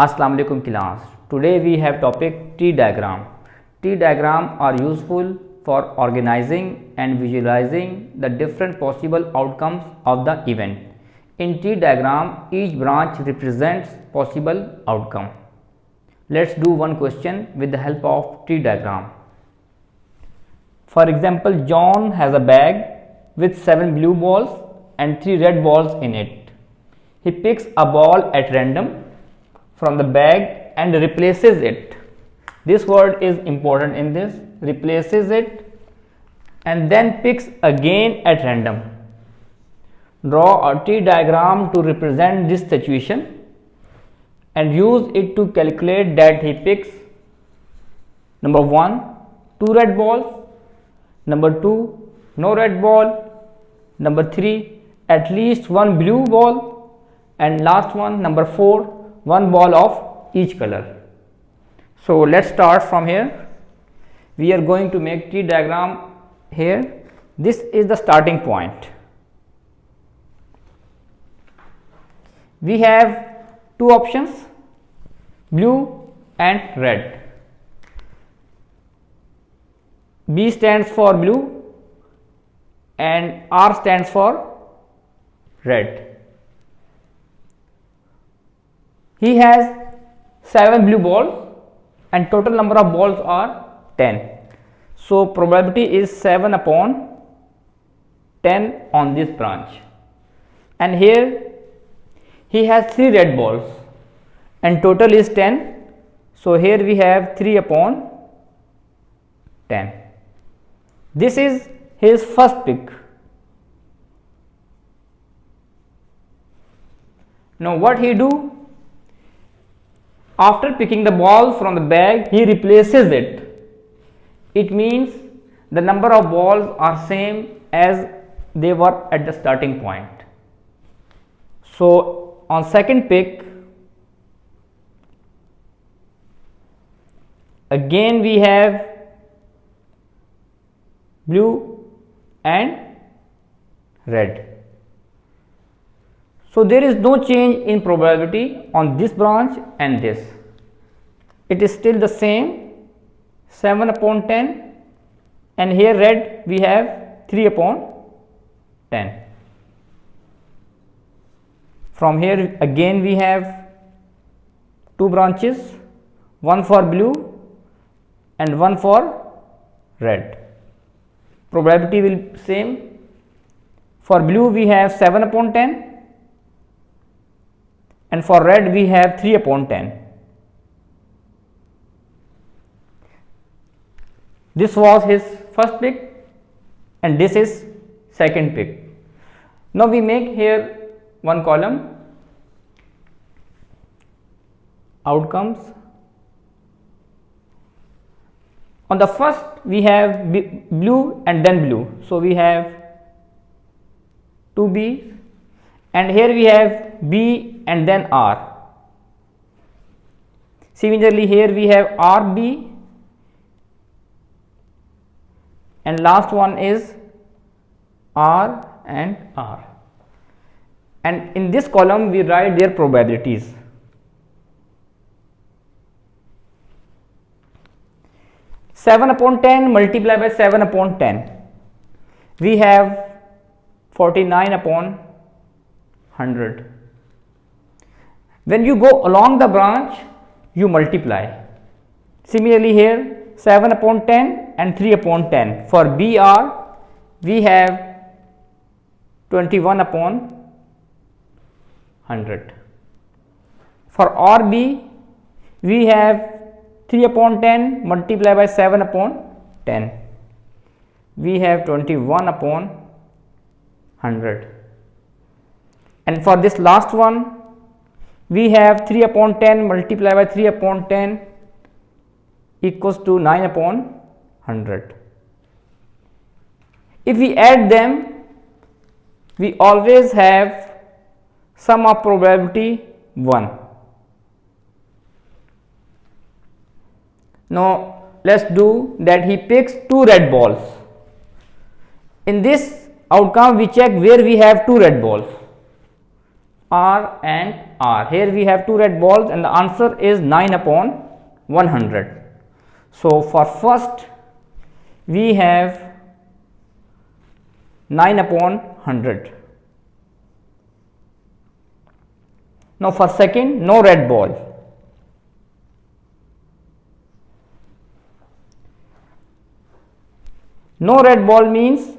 Assalamu alaikum class. Today we have topic tree diagram. Tree diagram are useful for organizing and visualizing the different possible outcomes of the event. In tree diagram, each branch represents possible outcome. Let's do one question with the help of tree diagram. For example, John has a bag with 7 blue balls and 3 red balls in it. He picks a ball at random from the bag and replaces it. This word is important in this, replaces it, and then picks again at random. Draw a tree diagram to represent this situation and use it to calculate that he picks number 1 2 red balls, number 2 no red ball, number 3 at least 1 blue ball, and last one number 4 1 ball of each color. So let's start from here. We are going to make tree diagram here. This is the starting point. We have two options, blue and red. B stands for blue and R stands for red. He has 7 blue balls and total number of balls are 10. So probability is 7 upon 10 on this branch. And here he has 3 red balls and total is 10. So here we have 3 upon 10. This is his first pick. Now what he do? After picking the ball from the bag, he replaces it. It means the number of balls are same as they were at the starting point. So on second pick, again we have blue and red. So there is no change in probability on this branch and this. It is still the same, 7 upon 10, and here red we have 3 upon 10. From here again we have two branches, one for blue and one for red. Probability will be same. For blue we have 7 upon 10 and for red we have 3 upon 10. This was his first pick and this is second pick. Now we make here one column, outcomes. On the first we have blue and then blue, so we have 2 B's, and here we have B and then R. Similarly here we have RB and last one is R and R, and in this column we write their probabilities. Seven upon 10 multiplied by 7 upon 10, we have 49 upon 100. When you go along the branch, you multiply. Similarly here 7 upon 10 and 3 upon 10. For BR we have 21 upon 100. For RB we have 3 upon 10 multiplied by 7 upon 10. We have 21 upon 100. And for this last one we have 3 upon 10 multiplied by 3 upon 10 equals to 9 upon 100. If we add them, we always have sum of probability 1. Now let's do that. He picks 2 red balls. In this outcome we check where we have 2 red balls. R and R. Here we have 2 red balls and the answer is 9 upon 100. So for first we have 9 upon 100. Now for second, no red ball. No red ball means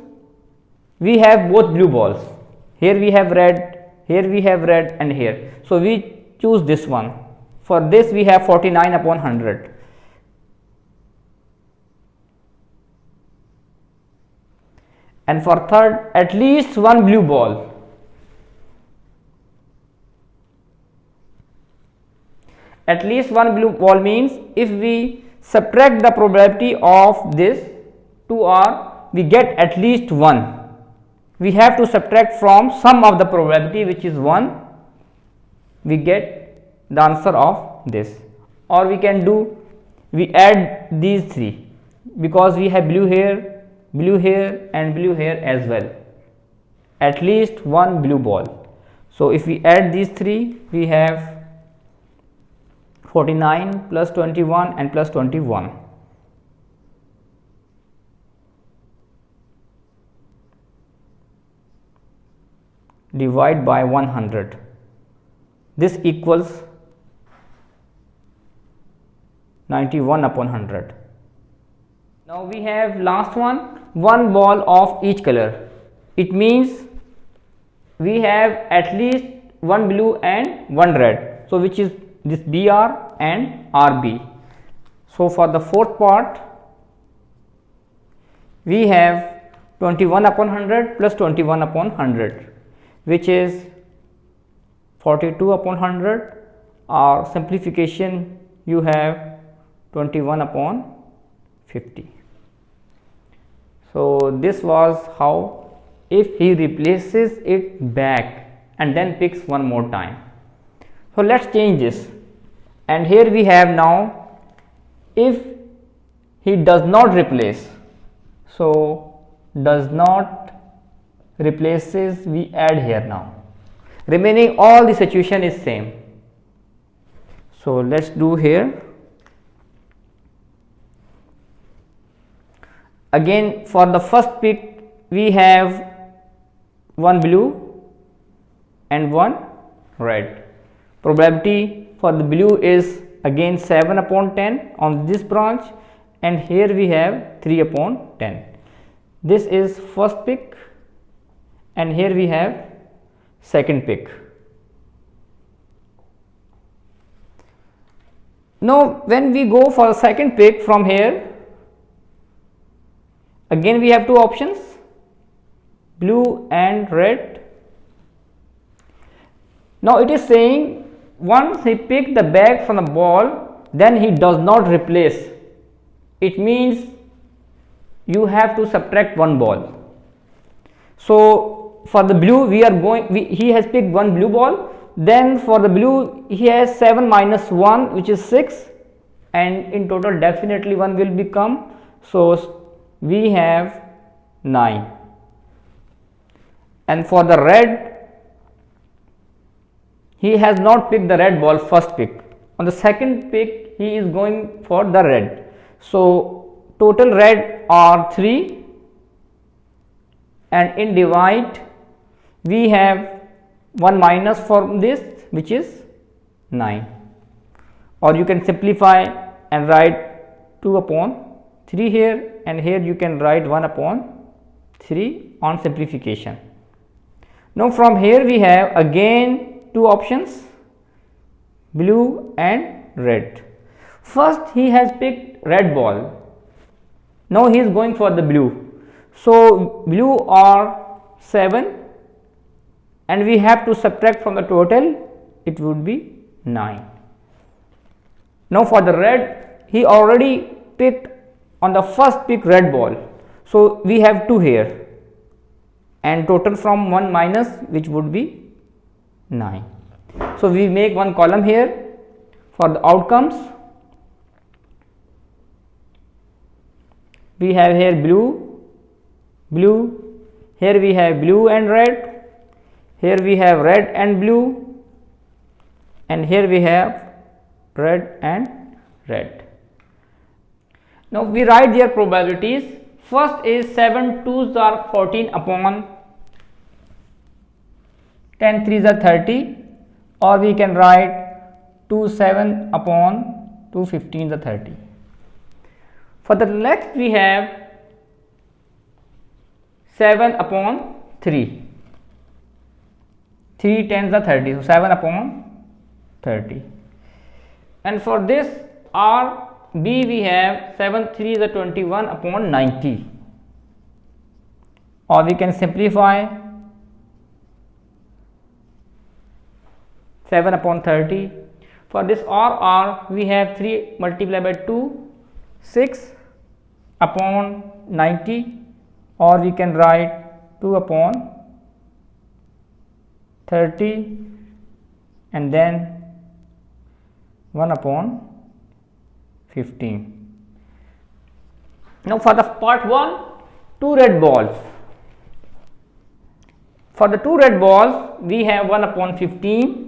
we have both blue balls. Here we have red, here we have red, and here. So we choose this one. For this we have 49 upon 100. And for third, at least one blue ball. At least one blue ball means if we subtract the probability of this 2R, we get at least one. We have to subtract from sum of the probability, which is 1, we get the answer of this. Or we can do, we add these three, because we have blue here and blue here as well. At least one blue ball. So if we add these three, we have 49 plus 21 and plus 21. Divide by 100. This equals 91 upon 100. Now we have last one ball of each color. It means we have at least one blue and one red. So which is this BR and RB. So for the fourth part, we have 21 upon 100 plus 21 upon 100, which is 42 upon 100, or simplification you have 21 upon 50. So this was how, if he replaces it back and then picks one more time. So let's change this, and here we have now, if he does not replace, so does not replaces, we add here now. Remaining all the situation is same. So let's do here. Again for the first pick we have one blue and one red. Probability for the blue is again 7 upon 10 on this branch, and here we have 3 upon 10. This is first pick, and here we have second pick. Now when we go for the second pick from here, again we have two options, blue and red. Now it is saying once he picked the bag from the ball, then he does not replace. It means you have to subtract one ball. So for the blue we are going, he has picked one blue ball, then for the blue he has 7 minus 1, which is 6, and in total definitely 1 will become, so we have 9. And for the red, he has not picked the red ball first pick. On the second pick he is going for the red. So total red are 3, and in divide we have 1 minus from this, which is 9. Or you can simplify and write 2 upon 3 here, and here you can write 1 upon 3 on simplification. Now from here we have again two options, blue and red. First he has picked red ball. Now he is going for the blue. So blue are 7, and we have to subtract from the total, it would be 9. Now for the red, he already picked on the first pick red ball. So we have 2 here, and total from 1 minus, which would be 9. So we make one column here for the outcomes. We have here blue, blue, here we have blue and red, here we have red and blue, and here we have red and red. Now we write their probabilities. First is 7 2s are 14 upon 10 3s are 30, or we can write 2 7 upon 2 15s are 30. For the next we have 7 upon 3, 3 10s are 30, so 7 upon 30. And for this RB we have 7 3s are 21 upon 90, or we can simplify 7 upon 30. For this RR we have 3 multiplied by 2, 6 upon 90, or we can write 2 upon 30 and then 1 upon 15. Now for the part 1, 2 red balls. For the 2 red balls we have 1 upon 15.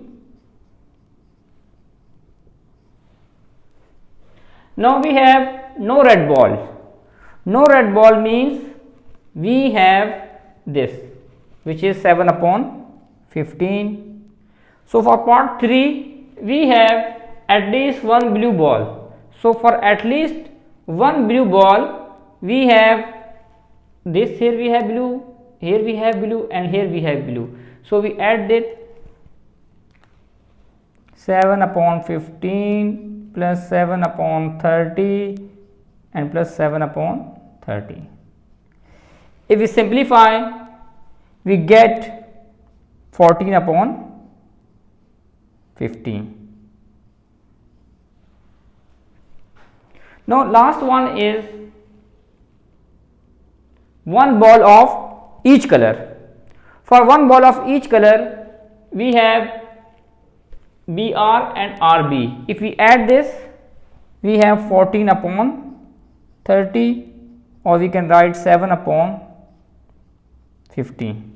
Now we have no red ball. No red ball means we have this, which is 7 upon 15. So for part 3 we have at least one blue ball. So for at least one blue ball we have this, here we have blue, here we have blue, and here we have blue. So we add it 7 upon 15 plus 7 upon 30 and plus 7 upon 30. If we simplify, we get 14 upon 15. Now last one is one ball of each color. For one ball of each color we have BR and RB. If we add this we have 14 upon 30, or we can write 7 upon 15.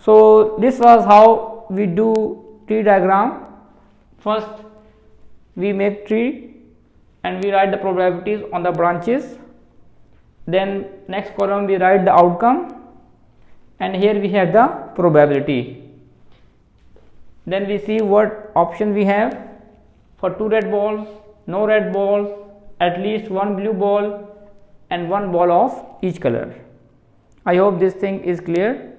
So this was how we do tree diagram. First we make tree and we write the probabilities on the branches, then next column we write the outcome, and here we have the probability. Then we see what option we have for 2 red balls, no red balls, at least one blue ball, and one ball of each color. I hope this thing is clear.